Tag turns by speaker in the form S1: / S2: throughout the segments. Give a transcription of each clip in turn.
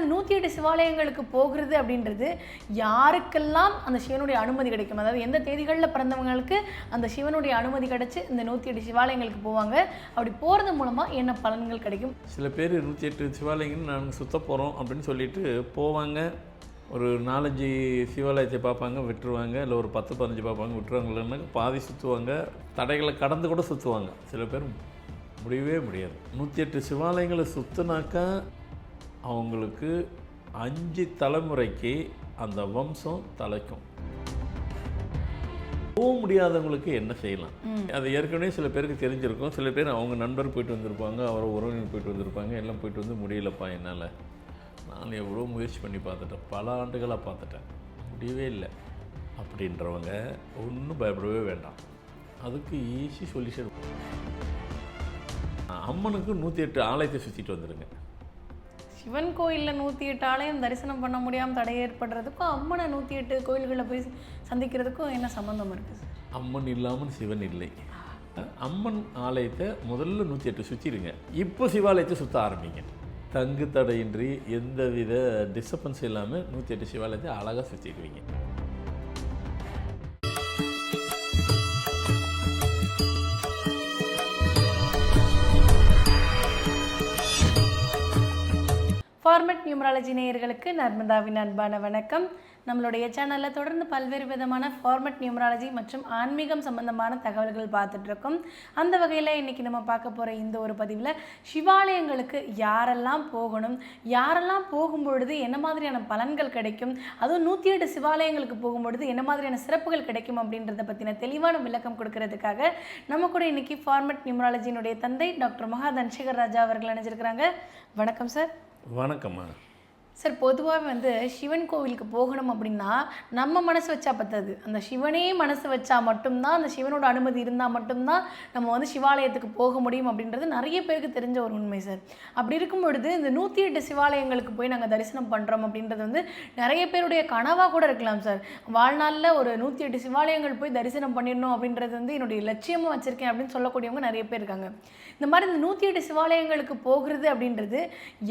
S1: இந்த 108 சிவாலயங்களுக்கு போகிறது அப்படின்றது யாருக்கெல்லாம் அந்த சிவனுடைய அனுமதி கிடைக்கும், அதாவது எந்த தேதிகளில் பிறந்தவங்களுக்கு அந்த சிவனுடைய அனுமதி கிடைச்சி இந்த 108 சிவாலயங்களுக்கு போவாங்க, அப்படி போகிறது மூலமாக என்ன பலன்கள் கிடைக்கும்?
S2: சில பேர் 108 சிவாலயங்கள் நாங்கள் சுத்த போகிறோம் அப்படின்னு சொல்லிட்டு போவாங்க. ஒரு 4-5 சிவாலயத்தை பார்ப்பாங்க, விட்டுருவாங்க. இல்லை ஒரு 10-15 பார்ப்பாங்க, விட்டுருவாங்க. பாதி சுற்றுவாங்க, தடைகளை கடந்து கூட சுற்றுவாங்க. சில பேர் முடியவே முடியாது. 108 சிவாலயங்களை சுற்றினாக்கா அவங்களுக்கு 5 தலைமுறைக்கு அந்த வம்சம் தலைக்கும். போக முடியாதவங்களுக்கு என்ன செய்யலாம், அது ஏற்கனவே சில பேருக்கு தெரிஞ்சிருக்கும். சில பேர் அவங்க நண்பர் போயிட்டு வந்திருப்பாங்க, அவர் உறவினர் போயிட்டு வந்திருப்பாங்க, எல்லாம் போயிட்டு வந்து முடியலப்பா என்னால், நான் எவ்வளோ முயற்சி பண்ணி பார்த்துட்டேன், பல ஆண்டுகளாக பார்த்துட்டேன், முடியவே இல்லை அப்படின்றவங்க ஒன்றும் பயப்படவே வேண்டாம். அதுக்கு ஈஸி சொல்யூஷன். அம்மனுக்கு 108 ஆலயத்தை சுற்றிட்டு வந்துடுங்க.
S1: சிவன் கோயிலில் 108 ஆலயம் தரிசனம் பண்ண முடியாமல் தடை ஏற்படுறதுக்கும் அம்மனை 108 கோயில்களில் போய் சந்திக்கிறதுக்கும் என்ன சம்மந்தம் இருக்குது?
S2: அம்மன் இல்லாமல் சிவன் இல்லை. அம்மன் ஆலயத்தை முதல்ல 108 சுற்றிடுங்க. இப்போ சிவாலயத்தை சுற்ற ஆரம்பிங்க. தங்கு தடையின்றி எந்தவித டிஸ்டர்பன்ஸ் இல்லாமல் 108 சிவாலயத்தை அழகாக சுற்றிடுவீங்க.
S1: ஃபார்மட் நியூமராலஜி நேயர்களுக்கு நர்மதாவின் அன்பான வணக்கம். நம்மளுடைய சேனலில் தொடர்ந்து பல்வேறு விதமான ஃபார்மட் நியூமராலஜி மற்றும் ஆன்மீகம் சம்பந்தமான தகவல்கள் பார்த்துட்ருக்கோம். அந்த வகையில் இன்றைக்கி நம்ம பார்க்க போகிற இந்த ஒரு பதிவில் சிவாலயங்களுக்கு யாரெல்லாம் போகணும், யாரெல்லாம் போகும்பொழுது என்ன மாதிரியான பலன்கள் கிடைக்கும், அதுவும் 108 சிவாலயங்களுக்கு போகும்பொழுது என்ன மாதிரியான சிறப்புகள் கிடைக்கும் அப்படின்றத பற்றின தெளிவான விளக்கம் கொடுக்கறதுக்காக நம்ம கூட இன்றைக்கி ஃபார்மட் நியூமராலஜியினுடைய தந்தை டாக்டர் மகா தனசேகர் ராஜா அவர்கள் நினைச்சிருக்கிறாங்க. வணக்கம் சார்.
S2: வணக்கம்மா.
S1: சார், பொதுவாக சிவன் கோவிலுக்கு போகணும் அப்படின்னா நம்ம மனசு வச்சா பத்தாது, அந்த சிவனே மனசு வச்சா மட்டும்தான், அந்த சிவனோட அனுமதி இருந்தால் மட்டும்தான் நம்ம சிவாலயத்துக்கு போக முடியும் அப்படின்றது நிறைய பேருக்கு தெரிஞ்ச ஒரு உண்மை சார். அப்படி இருக்கும் பொழுது இந்த 108 சிவாலயங்களுக்கு போய் நாங்கள் தரிசனம் பண்ணுறோம் அப்படின்றது நிறைய பேருடைய கனவாக கூட இருக்கலாம் சார். வாழ்நாளில் ஒரு 108 சிவாலயங்கள் போய் தரிசனம் பண்ணிடணும் அப்படின்றது என்னுடைய லட்சியமாக வச்சுருக்கேன் அப்படின்னு சொல்லக்கூடியவங்க நிறைய பேர் இருக்காங்க. இந்த மாதிரி இந்த 108 சிவாலயங்களுக்கு போகிறது அப்படின்றது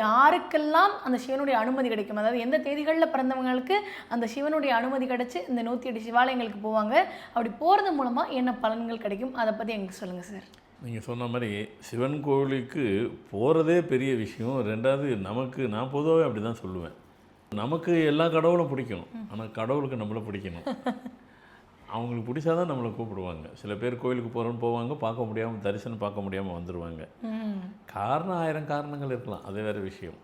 S1: யாருக்கெல்லாம் அந்த சிவனுடைய அனுமதி கிடைக்கும், அதாவது எந்த தேதிகளில் பிறந்தவங்களுக்கு அந்த சிவனுடைய அனுமதி கிடைச்சி இந்த 108 சிவாலயங்களுக்கு போவாங்க, அப்படி போகிறது மூலமாக என்ன பலன்கள் கிடைக்கும், அதை பற்றி எங்களுக்கு சொல்லுங்கள் சார்.
S2: நீங்கள் சொன்ன மாதிரி சிவன் கோவிலுக்கு போகிறதே பெரிய விஷயம். ரெண்டாவது நான் பொதுவாகவே அப்படி தான் சொல்லுவேன், நமக்கு எல்லா கடவுளும் பிடிக்கணும், ஆனால் கடவுளுக்கு நம்மளை பிடிக்கணும். அவங்களுக்கு பிடிச்சாதான் நம்மளை கூப்பிடுவாங்க. சில பேர் கோயிலுக்கு போகிறோன்னு போவாங்க, பார்க்க முடியாமல், தரிசனம் பார்க்க முடியாமல் வந்துடுவாங்க. காரணம் 1000 காரணங்கள் இருக்கலாம், அது வேறு விஷயம்.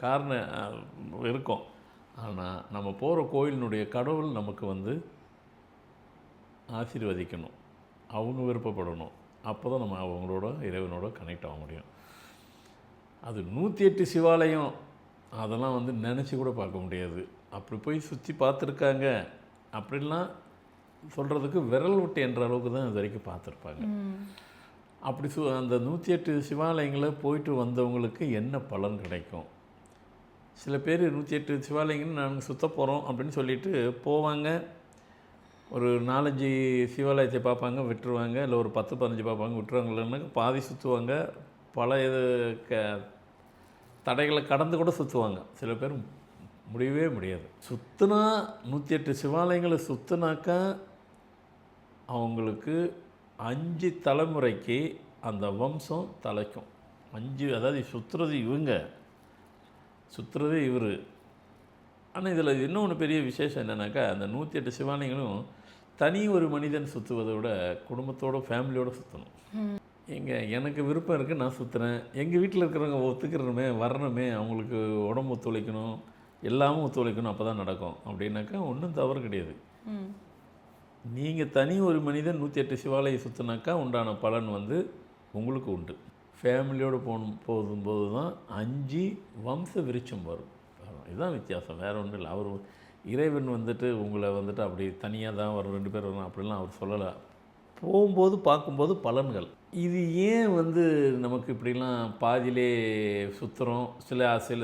S2: காரணம் இருக்கும். ஆனால் நம்ம போகிற கோயிலினுடைய கடவுள் நமக்கு ஆசீர்வதிக்கணும், அவங்க விருப்பப்படணும். அப்போ தான் நம்ம அவங்களோட இறைவனோட கனெக்ட் ஆக முடியும். அது 108 சிவாலயம் அதெல்லாம் நினச்சி கூட பார்க்க முடியாது. அப்படி போய் சுற்றி பார்த்துருக்காங்க அப்படின்லாம் சொல்கிறதுக்கு விரல் விட்டு என்ற அளவுக்கு தான் இது வரைக்கும் பார்த்துருப்பாங்க. அப்படி அந்த 108 சிவாலயங்களை போயிட்டு வந்தவங்களுக்கு என்ன பலன் கிடைக்கும்? சில பேர் 108 சிவாலயங்கள் நாங்கள் சுற்ற போகிறோம் அப்படின்னு சொல்லிட்டு போவாங்க. ஒரு 4-5 சிவாலயத்தை பார்ப்பாங்க, விட்டுருவாங்க. இல்லை ஒரு 10-15 பார்ப்பாங்க, விட்டுருவாங்க. பாதி சுற்றுவாங்க, பல தடைகளை கடந்து கூட சுற்றுவாங்க. சில பேர் முடியவே முடியாது. சுற்றினா 108 சிவாலயங்களை சுற்றினாக்கா அவங்களுக்கு 5 தலைமுறைக்கு அந்த வம்சம் தலைக்கும். 5, அதாவது சுற்றுறது இவங்க, சுற்றுறதே இவர். ஆனால் இதில் இன்னொன்று பெரிய விசேஷம் என்னென்னாக்கா, அந்த 108 சிவாலயங்களும் தனி ஒரு மனிதன் சுற்றுவதை விட குடும்பத்தோட ஃபேமிலியோடு சுற்றணும். எனக்கு விருப்பம் இருக்குது, நான் சுற்றுறேன், எங்கள் வீட்டில் இருக்கிறவங்க ஒத்துக்கிறணுமே, வரணுமே, அவங்களுக்கு உடம்பு ஒத்துழைக்கணும், எல்லாமும் ஒத்துழைக்கணும், அப்போ தான் நடக்கும் அப்படின்னாக்கா ஒன்றும் தவறு கிடையாது. நீங்கள் தனி ஒரு மனிதன் 108 சிவாலயம் சுற்றினாக்கா உண்டான பலன் உங்களுக்கு உண்டு. ஃபேமிலியோடு போகும்போது தான் 5 வம்ச விருட்சம் வரும். இதுதான் வித்தியாசம், வேறு ஒன்றும் இல்லை. அவர் இறைவன் உங்களை அப்படி தனியாக தான் வரும், 2 பேர் வரும் அப்படிலாம் அவர் சொல்லலை. போகும்போது பார்க்கும்போது பலன்கள். இது ஏன் நமக்கு இப்படிலாம் பாதியிலே சுற்றுறோம்?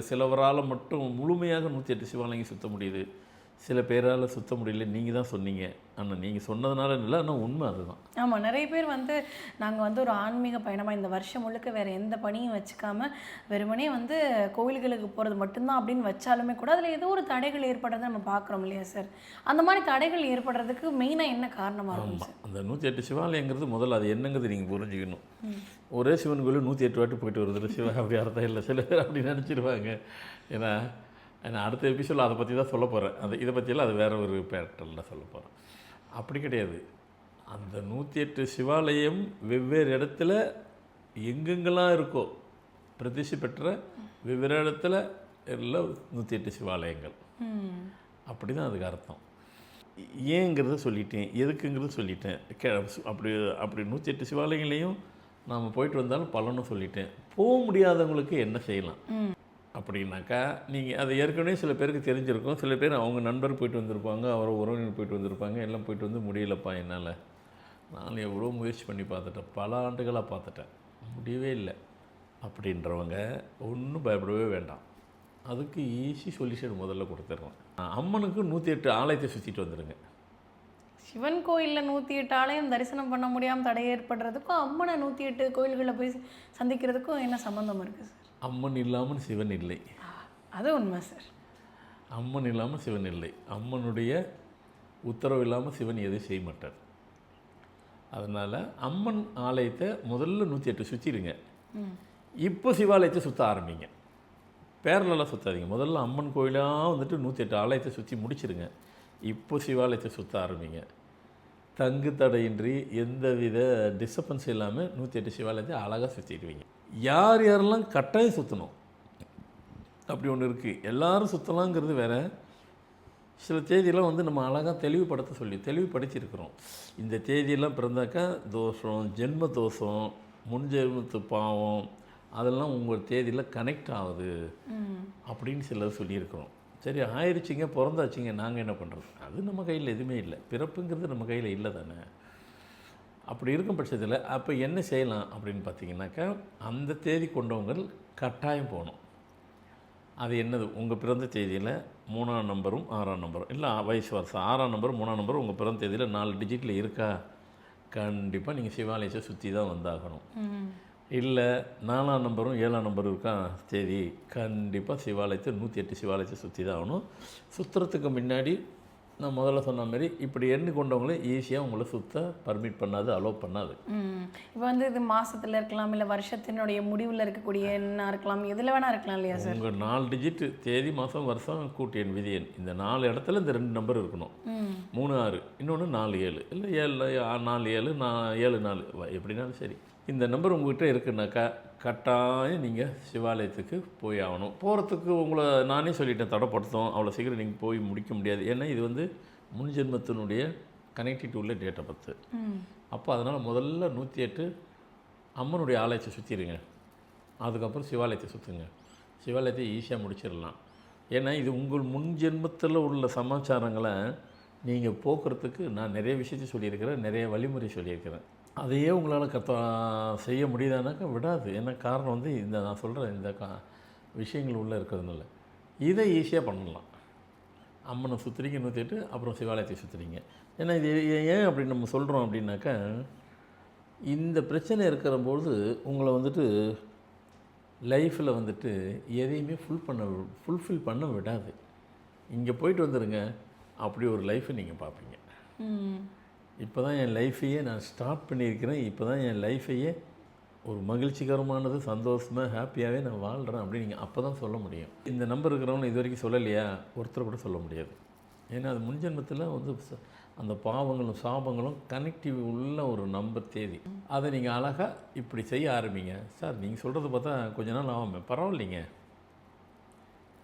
S2: சிலவரால் மட்டும் முழுமையாக 108 சிவாலயம் சுற்ற முடியுது, சில பேரால் சுத்த முடியல, நீங்கள் தான் சொன்னீங்க. ஆனால் நீங்கள் சொன்னதுனால இல்லை, ஆனால் உண்மை அதுதான்.
S1: ஆமாம், நிறைய பேர் வந்து நாங்கள் வந்து ஒரு ஆன்மீக பயணமாக இந்த வருஷம் முழுக்க வேறு எந்த பணியும் வச்சுக்காம வெறுமனே வந்து கோவில்களுக்கு போகிறது மட்டும்தான் அப்படின்னு வச்சாலுமே கூட அதில் ஏதோ ஒரு தடைகள் ஏற்படுறதை நம்ம பார்க்குறோம் இல்லையா சார்? அந்த மாதிரி தடைகள் ஏற்படுறதுக்கு மெயினாக என்ன காரணமாக இருக்கும் சார்?
S2: அந்த 108 சிவாலயங்கிறது முதல்ல அது என்னங்கிறது நீங்கள் புரிஞ்சுக்கணும். ஒரே சிவன் கோயில் 108 வாட்டி போயிட்டு வருது சிவா, அப்படி அர்த்தம் இல்லை. சில பேர் அப்படி நினச்சிருவாங்க. ஏன்னா நான் அடுத்த எபிசோடில் அதை பற்றி தான் சொல்ல போகிறேன். இதை பற்றியெல்லாம் அது வேறு ஒரு பேட்டரில் சொல்ல போகிறேன். அப்படி கிடையாது. அந்த 108 சிவாலயம் வெவ்வேறு இடத்துல எங்கெங்கெல்லாம் இருக்கோ பிரதிஷ்டை பெற்ற வெவ்வேறு இடத்துல எல்லாம் 108 சிவாலயங்கள். அப்படி தான் அதுக்கு அர்த்தம். ஏங்கிறத சொல்லிட்டேன், எதுக்குங்கிறத சொல்லிட்டேன். அப்படி அப்படி 108 சிவாலயங்களையும் நாம் போயிட்டு வந்தாலும் பலனும் சொல்லிட்டேன். போக முடியாதவங்களுக்கு என்ன செய்யலாம் அப்படின்னாக்கா, நீங்கள் அதை ஏற்கனவே சில பேருக்கு தெரிஞ்சிருக்கும். சில பேர் அவங்க நண்பர் போயிட்டு வந்திருப்பாங்க, அவரை உறவினர் போயிட்டு வந்திருப்பாங்க. எல்லாம் போயிட்டு வந்து முடியலப்பா என்னால், நான் எவ்வளோ முயற்சி பண்ணி பார்த்துட்டேன், பல ஆண்டுகளாக பார்த்துட்டேன், முடியவே இல்லை அப்படின்றவங்க ஒன்றும் பயப்படவே வேண்டாம். அதுக்கு ஈஸி சொல்யூஷன் முதல்ல கொடுத்துட்றோம். அம்மனுக்கு 108 ஆலயத்தை சுற்றிட்டு வந்துடுங்க.
S1: சிவன் கோயிலில் 108 ஆலயம் தரிசனம் பண்ண முடியாமல் தடை ஏற்படுறதுக்கும் அம்மனை 108 கோயில்களில் போய் சந்திக்கிறதுக்கும் என்ன சம்மந்தம் இருக்குது சார்?
S2: அம்மன் இல்லாமல் சிவன் இல்லை.
S1: அது உண்மை சார்.
S2: அம்மன் இல்லாமல் சிவன் இல்லை. அம்மனுடைய உத்தரவு இல்லாமல் சிவன் எதுவும் செய்ய மாட்டார். அதனால் அம்மன் ஆலயத்தை முதல்ல 108 சுற்றிடுங்க. இப்போ சிவாலயத்தை சுற்ற ஆரம்பிங்க. பேரலெல்லாம் சுற்றாதீங்க. முதல்ல அம்மன் கோயிலாக வந்துட்டு 108 ஆலயத்தை சுற்றி முடிச்சிடுங்க. இப்போ சிவாலயத்தை சுற்ற ஆரம்பிங்க. தங்கு தடையின்றி எந்தவித டிஸ்டர்பன்ஸ் இல்லாமல் 108 சிவாலயத்தை அழகாக சுற்றிடுவீங்க. யார் யாரெல்லாம் கட்டாயம் சுற்றணும் அப்படி ஒன்று இருக்குது. எல்லோரும் சுற்றலாங்கிறது வேறு. சில தேதியெல்லாம் வந்து நம்ம அழகாக தெளிவுபடுத்தியிருக்கிறோம். இந்த தேதியெல்லாம் பிறந்தாக்கா தோஷம், ஜென்ம தோஷம், முன் ஜென்மத்து பாவம், அதெல்லாம் உங்கள் தேதியில் கனெக்ட் ஆகுது அப்படின்னு சிலர் சொல்லியிருக்கிறோம். சரி, ஆயிடுச்சிங்க, பிறந்தாச்சிங்க, நாங்கள் என்ன பண்ணுறது? அது நம்ம கையில் எதுவுமே இல்லை. பிறப்புங்கிறது நம்ம கையில் இல்லை தானே. அப்படி இருக்கும் பட்சத்தில் அப்போ என்ன செய்யலாம் அப்படின்னு பார்த்தீங்கன்னாக்கா, அந்த தேதி கொண்டவங்க கட்டாயம் போகணும். அது என்னது? உங்கள் பிறந்த தேதியில் 3ஆம் நம்பரும் 6ஆம் நம்பரும், இல்லை வயசு வருஷம் 6ஆம் நம்பரும் 3ஆம் நம்பரும் உங்கள் பிறந்த தேதியில் 4 டிஜிட்டில் இருக்கா, கண்டிப்பாக நீங்கள் சிவாலயத்தை சுற்றி தான் வந்தாகணும். இல்லை 4ஆம் நம்பரும் 7ஆம் நம்பரும் இருக்கா தேதி, கண்டிப்பாக சிவாலயத்தை 108 சிவாலயத்தை சுற்றி தான் ஆகணும். சுற்றுறதுக்கு முன்னாடி நான் முதல்ல சொன்ன மாதிரி இப்படி எண்ணி கொண்டவங்களே ஈஸியாக உங்களை சுத்த பர்மிட் பண்ணாது, அலோவ் பண்ணாது.
S1: இப்போ வந்து இது மாதத்தில் இருக்கலாம், இல்லை வருஷத்தினுடைய முடிவில் இருக்கக்கூடிய எண்ணாக இருக்கலாம், எதில் வேணால் இருக்கலாம் இல்லையா சார்? உங்கள்
S2: 4 டிஜிட் தேதி, மாதம், வருஷம், கூட்டு எண், விதி எண், இந்த 4 இடத்துல இந்த 2 நம்பர் இருக்கணும். 3 6, இன்னொன்று 4 7, இல்லை 7 4 7 7 4, எப்படினாலும் சரி. இந்த நம்பர் உங்கள்கிட்ட இருக்குன்னாக்கா கட்டாயம் நீங்கள் சிவாலயத்துக்கு போய் ஆகணும். போகிறதுக்கு உங்களை நானே சொல்லிட்டேன், தடைப்படுத்தும். அவ்வளோ சீக்கிரம் நீங்கள் போய் முடிக்க முடியாது. ஏன்னா இது வந்து முன் ஜென்மத்தினுடைய கனெக்டிவிட்டி உள்ள டேட் ஆஃப் பர்த். அப்போ அதனால் முதல்ல 108 அம்மனுடைய ஆலயத்தை சுற்றிடுங்க. அதுக்கப்புறம் சிவாலயத்தை சுற்றுங்க. சிவாலயத்தை ஈஸியாக முடிச்சிடலாம். ஏன்னா இது உங்கள் முன் ஜென்மத்தில் உள்ள சமாச்சாரங்களை நீங்கள் போக்குறதுக்கு நான் நிறைய விஷயத்தை சொல்லியிருக்கிறேன், நிறைய வழிமுறை சொல்லியிருக்கிறேன். அதையே உங்களால் செய்ய முடியுதானாக்கா விடாது. ஏன்னா காரணம் வந்து இந்த நான் சொல்கிற இந்த விஷயங்கள் உள்ளே இருக்கிறதுனால இதை ஈஸியாக பண்ணலாம். அம்மனை சுற்றுறீங்க 108, அப்புறம் சிவாலயத்தை சுற்றுறீங்க. ஏன்னா இது ஏன் அப்படி நம்ம சொல்கிறோம் அப்படின்னாக்கா, இந்த பிரச்சனை இருக்கிறபோது உங்களை வந்துட்டு லைஃப்பில் வந்துட்டு எதையுமே ஃபுல்ஃபில் பண்ண விடாது. இங்கே போயிட்டு வந்துடுங்க, அப்படி ஒரு லைஃப்பை நீங்கள் பார்ப்பீங்க. இப்போ தான் என் லைஃப்பையே நான் ஸ்டார்ட் பண்ணியிருக்கிறேன், இப்போ தான் என் லைஃப்பையே ஒரு மகிழ்ச்சிகரமானது, சந்தோஷமாக, ஹாப்பியாகவே நான் வாழ்கிறேன் அப்படின்னு நீங்கள் அப்போ தான் சொல்ல முடியும். இந்த நம்பர் இருக்கிறவங்க இது வரைக்கும் சொல்லலையா, ஒருத்தர் கூட சொல்ல முடியாது. ஏன்னா அது முன்ஜென்மத்தில் வந்து அந்த பாவங்களும் சாபங்களும் கனெக்டிவ் உள்ள ஒரு நம்பர் தேதி. அதை நீங்கள் அழகாக இப்படி செய்ய ஆரம்பிங்க. சார் நீங்கள் சொல்கிறது பார்த்தா கொஞ்ச நாள் ஆகாமல் பரவாயில்லைங்க,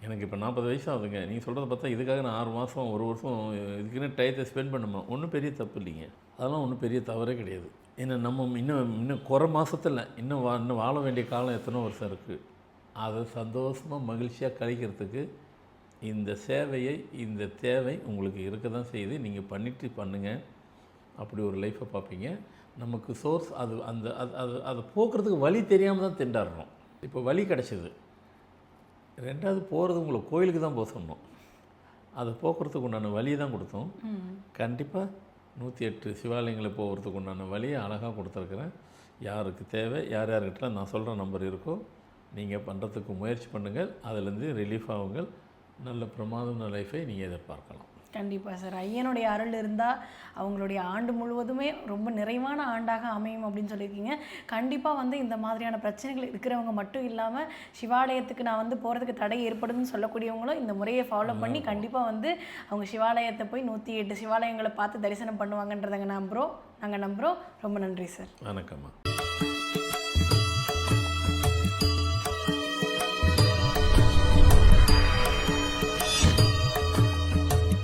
S2: எனக்கு இப்போ 40 வயசு ஆகுதுங்க, நீங்கள் சொல்கிறத பார்த்தா இதுக்காக நான் 6 மாதம் 1 வருஷம் இதுக்குன்னு டயத்தை ஸ்பெண்ட் பண்ணுமா, ஒன்றும் பெரிய தப்பு இல்லைங்க. அதெல்லாம் ஒன்றும் பெரிய தவறே கிடையாது. ஏன்னா நம்ம இன்னும் குறை மாதத்தில் இன்னும் வாழ வேண்டிய காலம் எத்தனை வருஷம் இருக்குது. அதை சந்தோஷமாக மகிழ்ச்சியாக கழிக்கிறதுக்கு இந்த சேவையை, இந்த தேவை உங்களுக்கு இருக்க தான் செய்யுது. நீங்கள் பண்ணுங்கள், அப்படி ஒரு லைஃப்பை பார்ப்பீங்க. நமக்கு சோர்ஸ் அது அந்த அதை போக்குறதுக்கு வழி தெரியாமல் தான் திண்டாடுறோம். இப்போ வழி கிடச்சிது. 2வது போகிறது உங்களை கோயிலுக்கு தான் போக சொன்னோம். அதை போக்குறதுக்கு உண்டான வழியை தான் கொடுத்தோம். கண்டிப்பாக 108 சிவாலயங்களை போகிறதுக்கு உண்டான வழியை அழகாக கொடுத்துருக்குறேன். யாருக்கு தேவை, யார் யார்கிட்ட நான் சொல்கிற நம்பர் இருக்கோ நீங்கள் பண்ணுறதுக்கு முயற்சி பண்ணுங்கள். அதிலேருந்து ரிலீஃப் ஆகுங்கள். நல்ல பிரமாதமான லைஃபை நீங்கள் எதிர்பார்க்கலாம்.
S1: கண்டிப்பாக சார். ஐயனுடைய அருள் இருந்தால் அவங்களுடைய ஆண்டு முழுவதுமே ரொம்ப நிறைவான ஆண்டாக அமையும் அப்படின்னு சொல்லியிருக்கீங்க. கண்டிப்பாக வந்து இந்த மாதிரியான பிரச்சனைகள் இருக்கிறவங்க மட்டும் இல்லாமல் சிவாலயத்துக்கு நான் வந்து போகிறதுக்கு தடை ஏற்படுதுன்னு சொல்லக்கூடியவங்களும் இந்த முறையை ஃபாலோ பண்ணி கண்டிப்பாக வந்து அவங்க சிவாலயத்தை போய் 108 சிவாலயங்களை பார்த்து தரிசனம் பண்ணுவாங்கன்றதை நாங்கள் நம்புகிறோம். ரொம்ப நன்றி சார்.
S2: வணக்கம்மா.